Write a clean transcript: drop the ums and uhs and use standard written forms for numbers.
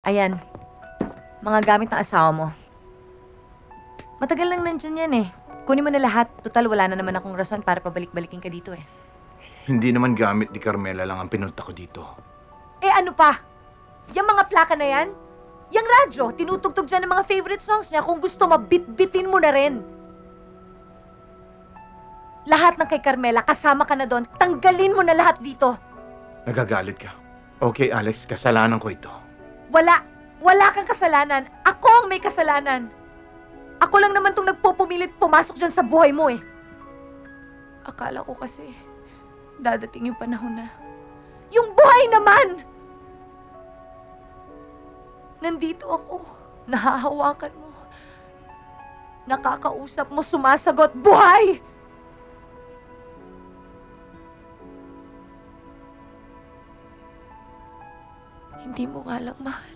Ayan, mga gamit ng asawa mo. Matagal lang nandyan yan eh. Kunin mo na lahat. Total, wala na naman akong rason para pabalik-balikin ka dito eh. Hindi naman gamit ni Carmela lang ang pinunta ko dito. Eh ano pa? Yung mga plaka na yan? Yung radyo, tinutugtog dyan ng mga favorite songs niya. Kung gusto, mabit-bitin mo na rin. Lahat ng kay Carmela, kasama ka na doon. Tanggalin mo na lahat dito. Nagagalit ka. Okay, Alex, kasalanan ko ito. Wala kang kasalanan. Ako ang may kasalanan. Ako lang naman tong nagpupumilit pumasok dyan sa buhay mo eh. Akala ko kasi, dadating yung panahon na, yung buhay naman! Nandito ako, nahahawakan mo, nakakausap mo, sumasagot, buhay! Hindi mo nga lang mahal.